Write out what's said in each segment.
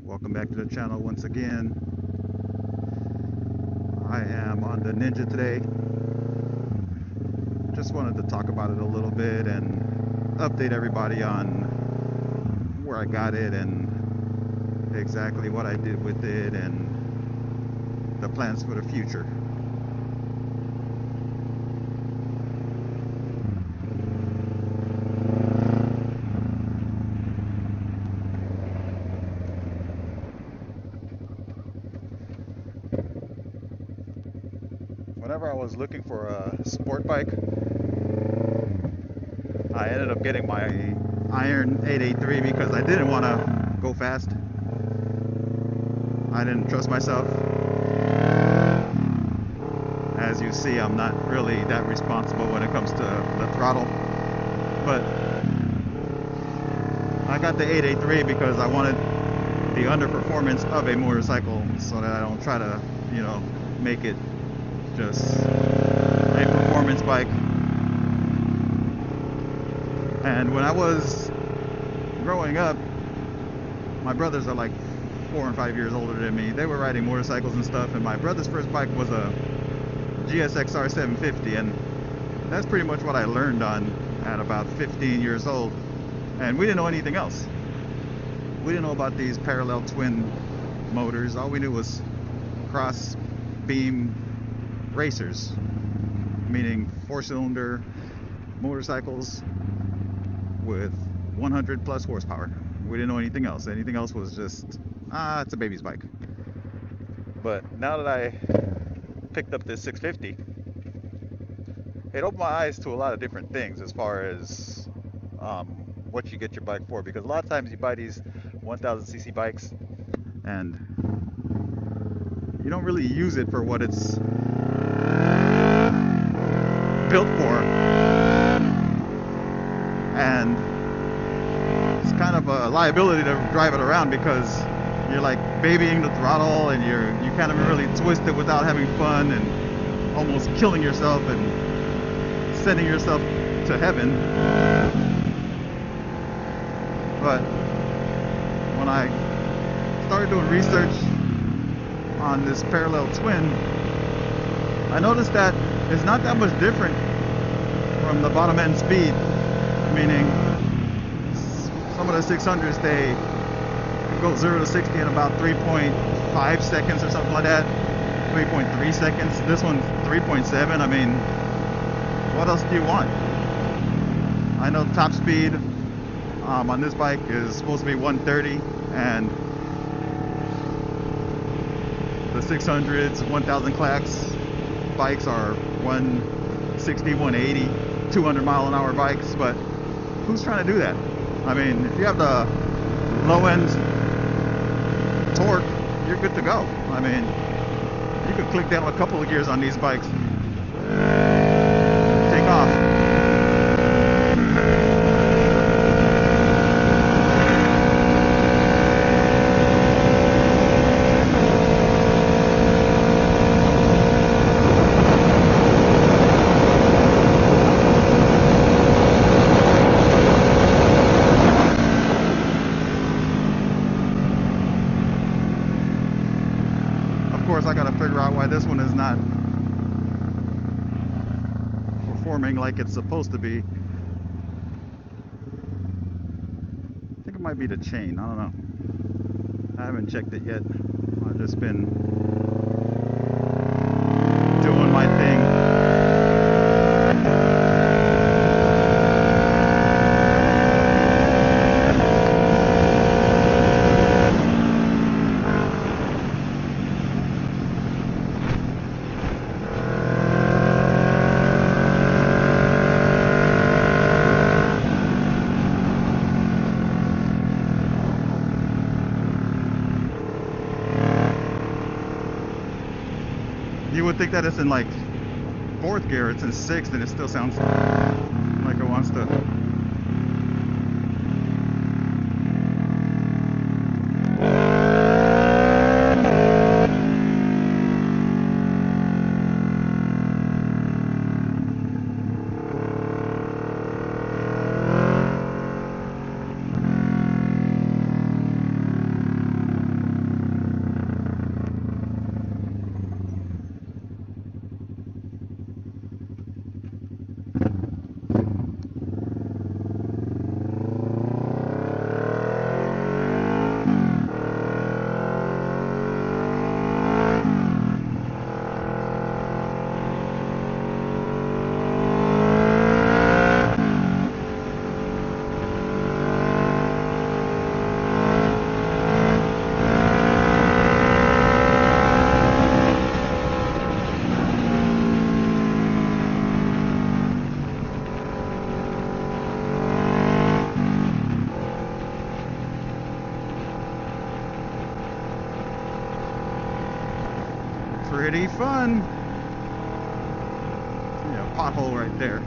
Welcome back to the channel once again. I am on the Ninja today. Just wanted to talk about it a little bit and update everybody on where I got it and exactly what I did with it and the plans for the future. Whenever I was looking for a sport bike, I ended up getting my Iron 883 because I didn't want to go fast. I didn't trust myself. As you see, I'm not really that responsible when it comes to the throttle. But I got the 883 because I wanted the underperformance of a motorcycle so that I don't try to, make it just a performance bike. And when I was growing up, my brothers are like 4 and 5 years older than me. They were riding motorcycles and stuff, and my brother's first bike was a GSXR 750, and that's pretty much what I learned on at about 15 years old. And we didn't know anything else. We didn't know about these parallel twin motors. All we knew was cross beam racers, meaning 4-cylinder motorcycles with 100 plus horsepower. We didn't know anything else. Anything else was just, it's a baby's bike. But now that I picked up this 650, it opened my eyes to a lot of different things as far as what you get your bike for. Because a lot of times you buy these 1000cc bikes and you don't really use it for what it's built for. And it's kind of a liability to drive it around because you're like babying the throttle and you can't even really twist it without having fun and almost killing yourself and sending yourself to heaven. But when I started doing research on this parallel twin, I noticed that it's not that much different from the bottom end speed, meaning some of the 600s, they go 0 to 60 in about 3.5 seconds or something like that, 3.3 seconds. This one's 3.7. I mean, what else do you want? I know top speed on this bike is supposed to be 130, and the 600s, 1000 class bikes are 160, 180, 200 mile an hour bikes. But who's trying to do that? I mean, if you have the low end torque, you're good to go. I mean, you could click down a couple of gears on these bikes, take off. Of course, I gotta figure out why this one is not performing like it's supposed to be. I think it might be the chain. I don't know. I haven't checked it yet. I've just been doing my thing. You would think that it's in like 4th gear, it's in 6th, and it still sounds like it wants to. pretty fun. Yeah, pothole right there.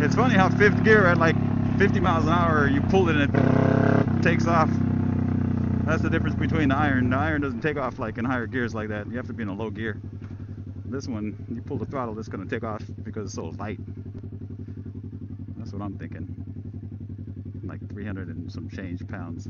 It's funny how fifth gear at like 50 miles an hour, you pull it and it takes off. That's the difference between the iron. The iron doesn't take off like in higher gears like that. You have to be in a low gear. This one, you pull the throttle, it's going to take off because it's so light. That's what I'm thinking. Like 300 and some change pounds.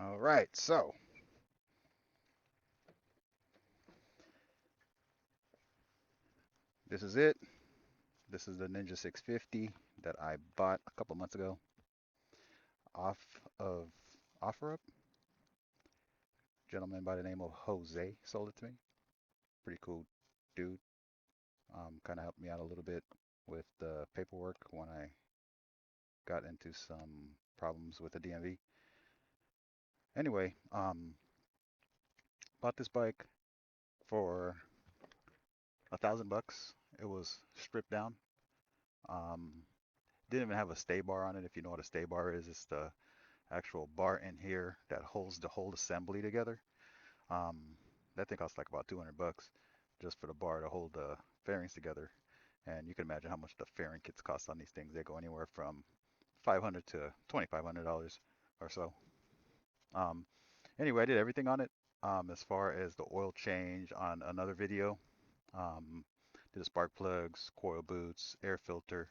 All right, so this is it. This is the Ninja 650 that I bought a couple months ago off of OfferUp. Gentleman by the name of Jose sold it to me. Pretty cool dude. Kind of helped me out a little bit with the paperwork when I got into some problems with the DMV. Anyway, bought this bike for $1,000. It was stripped down. Um, didn't even have a stay bar on it. If you know what a stay bar is, it's the actual bar in here that holds the whole assembly together. Um, that thing costs like about $200 just for the bar to hold the fairings together. And you can imagine how much the fairing kits cost on these things. They go anywhere from $500 to $2,500 or so. Um, anyway, I did everything on it. As far as the oil change on another video, um, did the spark plugs, coil boots, air filter,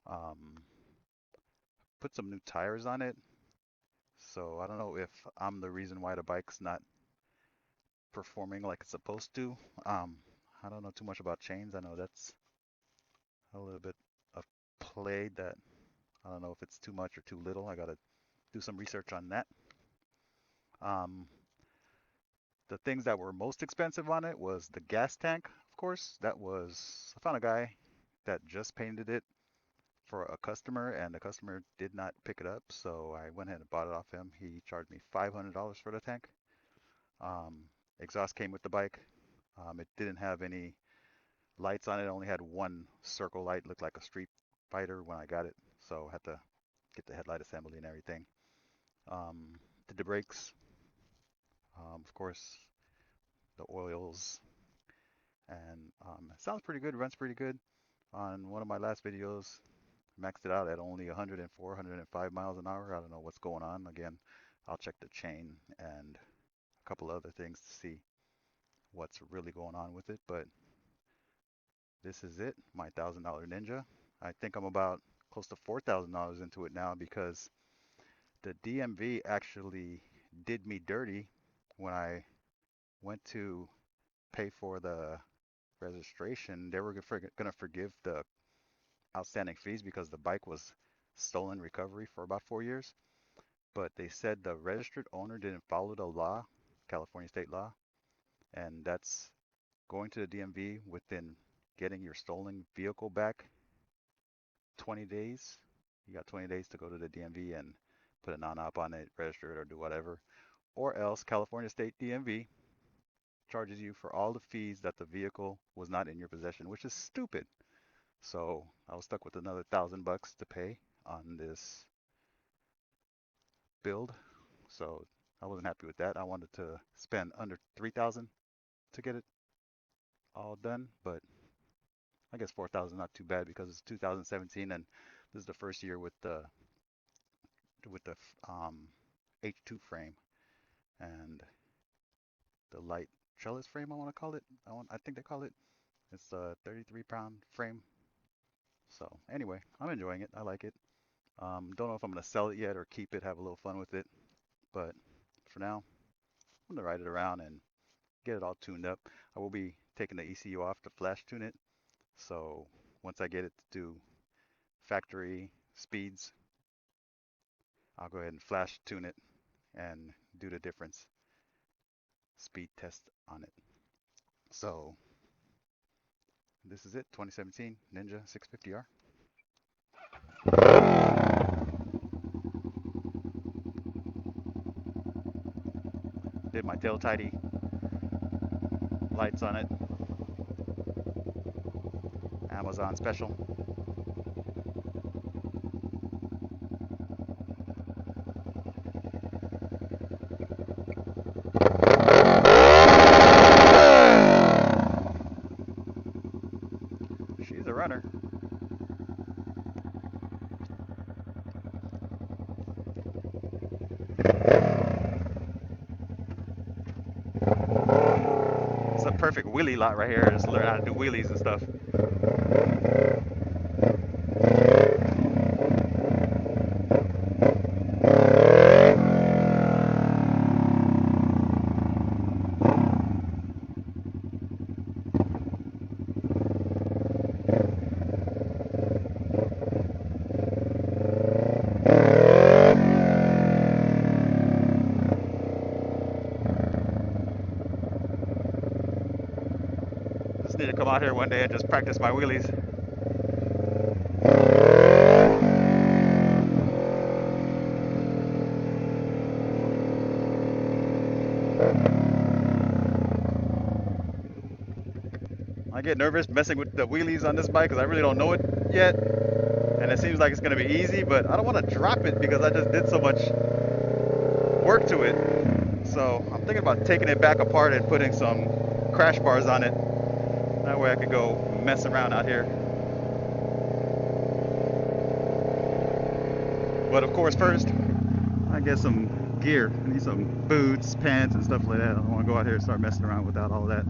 um, put some new tires on it. So I don't know if I'm the reason why the bike's not performing like it's supposed to. Um, I don't know too much about chains. I know that's a little bit of play that I don't know if it's too much or too little. I gotta do some research on that. Um, the things that were most expensive on it was the gas tank, of course. I found a guy that just painted it for a customer and the customer did not pick it up. So I went ahead and bought it off him. He charged me $500 for the tank. Um, exhaust came with the bike. It didn't have any lights on it. Only had one circle light, looked like a Street Fighter when I got it. So I had to get the headlight assembly and everything. Did the brakes, of course, the oils, and it sounds pretty good, runs pretty good. On one of my last videos, maxed it out at only 104, 105 miles an hour. I don't know what's going on. Again, I'll check the chain and a couple other things to see what's really going on with it. But this is it, my $1,000 Ninja. I think I'm about close to $4,000 into it now because the DMV actually did me dirty when I went to pay for the registration. They were going to forgive the outstanding fees because the bike was stolen recovery for about 4 years. But they said the registered owner didn't follow the law, California state law, and that's going to the DMV within getting your stolen vehicle back 20 days. You got 20 days to go to the DMV and put a non-op on it, register it, or do whatever. Or else California State DMV charges you for all the fees that the vehicle was not in your possession, which is stupid. So I was stuck with another $1,000 to pay on this build. so I wasn't happy with that. I wanted to spend under 3,000 to get it all done, but I guess 4,000 is not too bad because it's 2017 and this is the first year with the H2 frame and the light trellis frame, I want to call it. I think they call it. It's a 33-pound frame. So anyway, I'm enjoying it. I like it. Don't know if I'm gonna sell it yet or keep it, have a little fun with it. But for now, I'm gonna ride it around and get it all tuned up. I will be taking the ECU off to flash tune it. So once I get it to do factory speeds, I'll go ahead and flash tune it and do the difference speed test on it. So this is it, 2017 Ninja 650R. Did my tail tidy lights on it. Amazon special. She's a runner. It's a perfect wheelie lot right here. Just learn how to do wheelies and stuff. Just need to come out here one day and just practice my wheelies. I get nervous messing with the wheelies on this bike because I really don't know it yet. And it seems like it's going to be easy, but I don't want to drop it because I just did so much work to it. So I'm thinking about taking it back apart and putting some crash bars on it. That way I could go mess around out here. But of course first, I get some gear. I need some boots, pants, and stuff like that. I don't want to go out here and start messing around without all that.